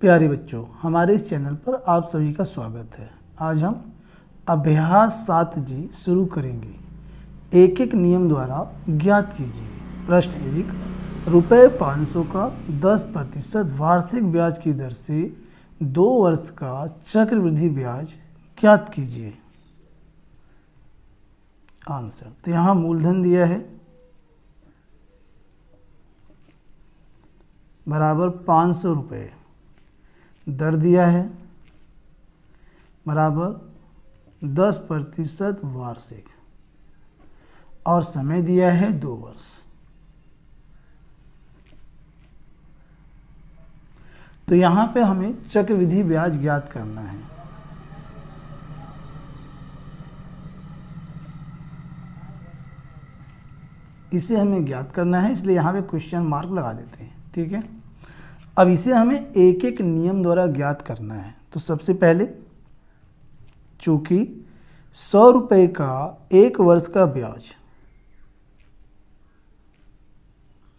प्यारे बच्चों, हमारे इस चैनल पर आप सभी का स्वागत है। आज हम अभ्यास 7G शुरू करेंगे। एक एक नियम द्वारा ज्ञात कीजिए। प्रश्न 1, रुपये 500 का 10% वार्षिक ब्याज की दर से 2 वर्ष का चक्रवृद्धि ब्याज ज्ञात कीजिए। आंसर तो यहाँ मूलधन दिया है बराबर 500 रुपये, दर दिया है बराबर 10% वार्षिक और समय दिया है 2 वर्ष। तो यहाँ पे हमें चक्रवृद्धि ब्याज ज्ञात करना है। इसे हमें ज्ञात करना है, इसलिए यहाँ पे क्वेश्चन मार्क लगा देते हैं। ठीक है, अब इसे हमें एक एक नियम द्वारा ज्ञात करना है। तो सबसे पहले चूंकि 100 रुपये का 1 वर्ष का ब्याज,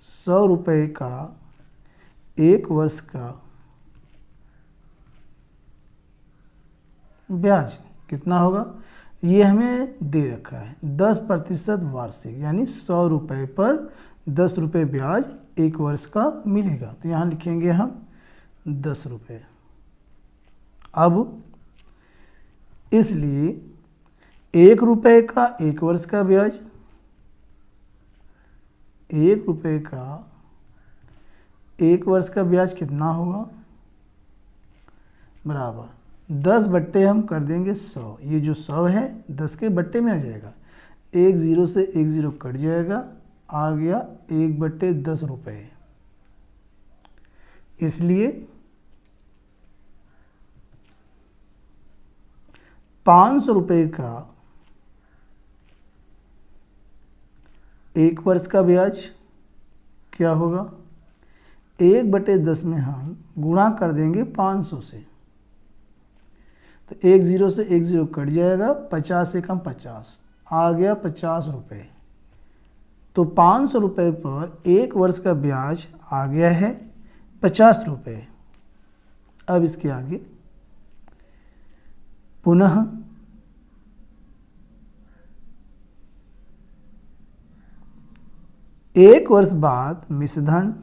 100 रुपये का 1 वर्ष का ब्याज कितना होगा, ये हमें दे रखा है 10% वार्षिक, यानी 100 रुपये पर 10 रुपये ब्याज 1 वर्ष का मिलेगा। तो यहाँ लिखेंगे हम 10 रुपये। अब इसलिए 1 रुपये का 1 वर्ष का ब्याज, 1 रुपये का 1 वर्ष का ब्याज कितना होगा, बराबर 10 बट्टे हम कर देंगे 100। ये जो 100 है 10 के बट्टे में आ जाएगा, 1 0 से 1 0 कट जाएगा, आ गया 1/10 रुपये। इसलिए 500 रुपये का 1 वर्ष का ब्याज क्या होगा, 1/10 में हम गुणा कर देंगे 500 से, तो 1 0 से 1 0 कट जाएगा, 50 से कम 50, आ गया 50 रुपये। तो 500 रुपये पर 1 वर्ष का ब्याज आ गया है 50 रुपये। अब इसके आगे पुनः 1 वर्ष बाद मिश्रधन,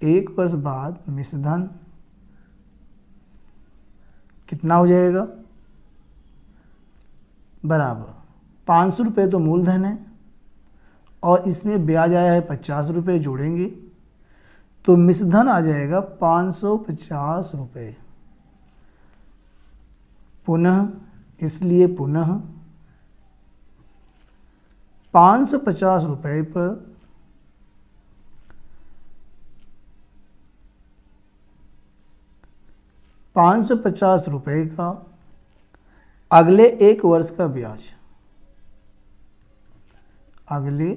1 वर्ष बाद मिश्रधन कितना हो जाएगा, बराबर 500 रुपये तो मूलधन है और इसमें ब्याज आया है 50 रुपये, जोड़ेंगे तो मिश्रधन आ जाएगा 550 रुपये। पुनः, इसलिए पुनः 550 रुपये पर 550 रुपये का अगले 1 वर्ष का ब्याज, अगले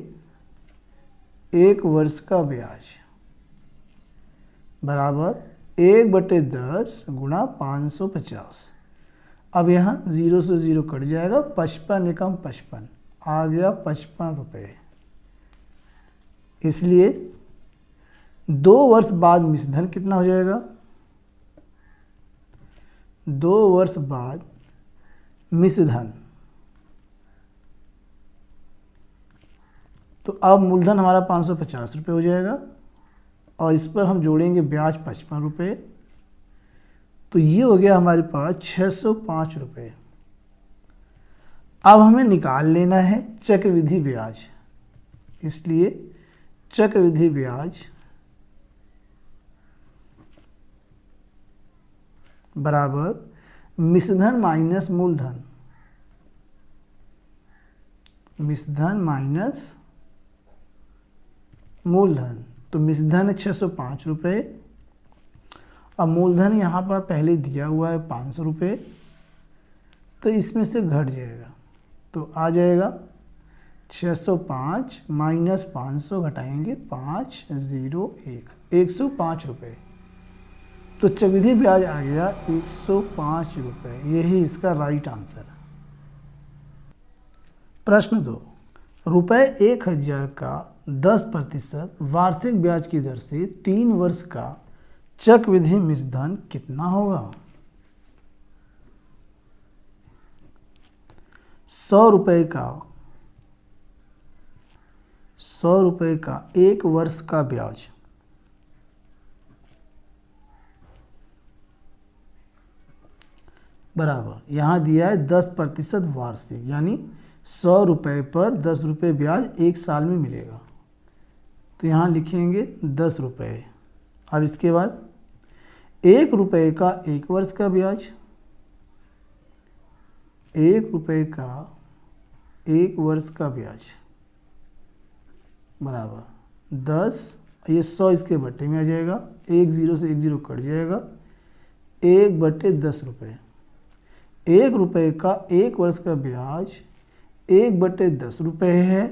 1 वर्ष का ब्याज बराबर 1/10 गुणा 550। अब यहाँ 0 से 0 कट जाएगा, 55 एकम 55, आ गया 55 रुपये। इसलिए 2 वर्ष बाद मिश्रधन कितना हो जाएगा, 2 वर्ष बाद मिश्रधन, तो अब मूलधन हमारा 550 रुपये हो जाएगा और इस पर हम जोड़ेंगे ब्याज 55 रुपये, तो ये हो गया हमारे पास 605 रुपये। अब हमें निकाल लेना है चक्रवृद्धि ब्याज, इसलिए चक्रवृद्धि ब्याज बराबर मिश्रधन माइनस मूलधन, मिश्रधन माइनस मूलधन। तो मिश्रधन है 605 रुपये, अब मूलधन यहाँ पर पहले दिया हुआ है 500 रुपये, तो इसमें से घट जाएगा, तो आ जाएगा 605 माइनस 500 घटाएंगे 501, 105 रुपये। तो चक्रवृद्धि ब्याज आ गया 105 रुपये। यही इसका राइट आंसर है। प्रश्न 2, रुपये 1000 का 10% वार्षिक ब्याज की दर से 3 वर्ष का चक्रवृद्धि मिश्रधन कितना होगा? 100 रुपये का 1 वर्ष का ब्याज बराबर यहाँ दिया है 10% वार्षिक, यानी 100 रुपये पर 10 रुपये ब्याज 1 साल में मिलेगा। तो यहाँ लिखेंगे 10 रुपये। अब इसके बाद 1 रुपये का 1 वर्ष का ब्याज, 1 रुपये का 1 वर्ष का ब्याज बराबर 10, ये 100 इसके बट्टे में आ जाएगा, 1 0 से 1 0 कट जाएगा, 1/10 रुपये। 1 रुपये का 1 वर्ष का ब्याज 1/10 रुपये है,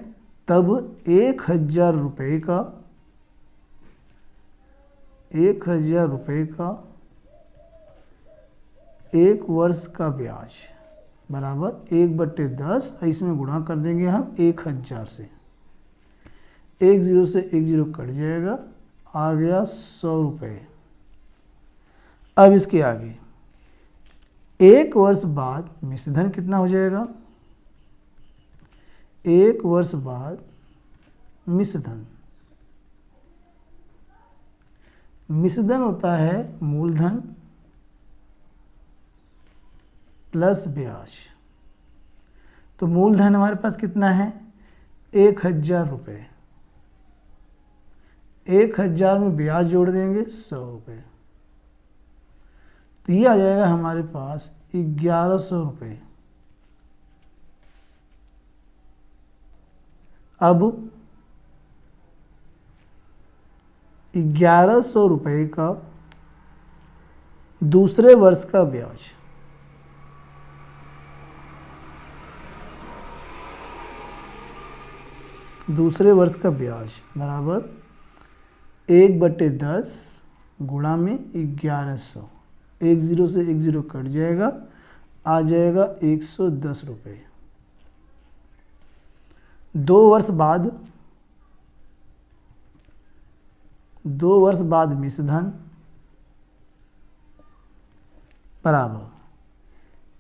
तब 1000 रुपये का 1 वर्ष का ब्याज बराबर 1/10, इसमें गुणा कर देंगे हम 1000 से, 1 0 से 1 0 कट जाएगा, आ गया 100 रुपये। अब इसके आगे 1 वर्ष बाद मिश्रधन कितना हो जाएगा? 1 वर्ष बाद मिश्रधन होता है मूलधन प्लस ब्याज। तो मूलधन हमारे पास कितना है? 1000 रुपये। 1000 में ब्याज जोड़ देंगे 100 रुपये, तो ये आ जाएगा हमारे पास 1100 रुपये। अब 1100 रुपये का दूसरे वर्ष का ब्याज, बराबर 1/10 गुणा में 1100, 1 0 से 1 0 कट जाएगा, आ जाएगा 110 रुपये। 2 वर्ष बाद मिश्रधन बराबर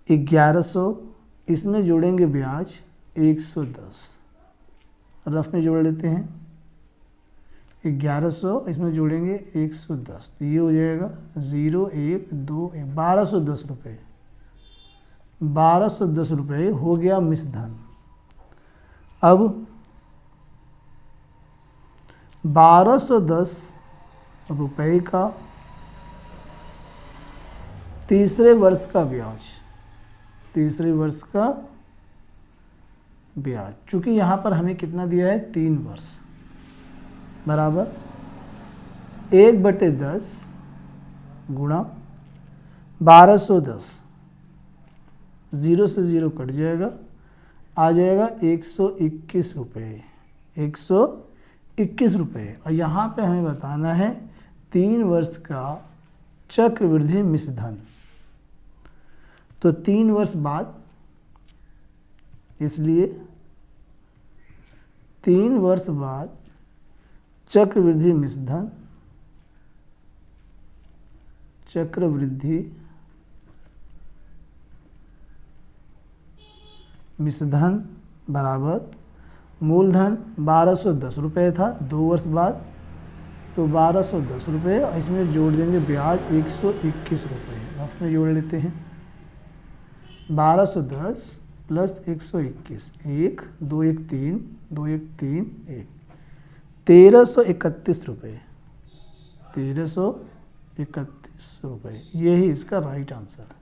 1100, इसमें जोड़ेंगे ब्याज 110, रफ में जोड़ लेते हैं 1100, इसमें जोड़ेंगे 110, तो ये हो जाएगा 0 1 2 1 1210 रुपये। 1210 रुपये हो गया मिश्रधन। अब 1210 रुपये का तीसरे वर्ष का ब्याज, चूंकि यहाँ पर हमें कितना दिया है? 3 वर्ष बराबर 1/10 गुणा 1210, 0 से 0 कट जाएगा, आ जाएगा 121 रुपये। 121 रुपये। और यहाँ पे हमें बताना है 3 वर्ष का चक्रवृद्धि मिश्रधन। तो 3 वर्ष बाद, इसलिए 3 वर्ष बाद चक्रवृद्धि मिश्रधन बराबर मूलधन 1210 रुपये था 2 वर्ष बाद, तो 1210 रुपये, इसमें जोड़ देंगे ब्याज 121 रुपये, रफ में जोड़ लेते हैं 1210 प्लस 121, 1 2 1 3 2 1 3 1, 1331 रुपये। 1331 रुपये, यही इसका राइट आंसर है।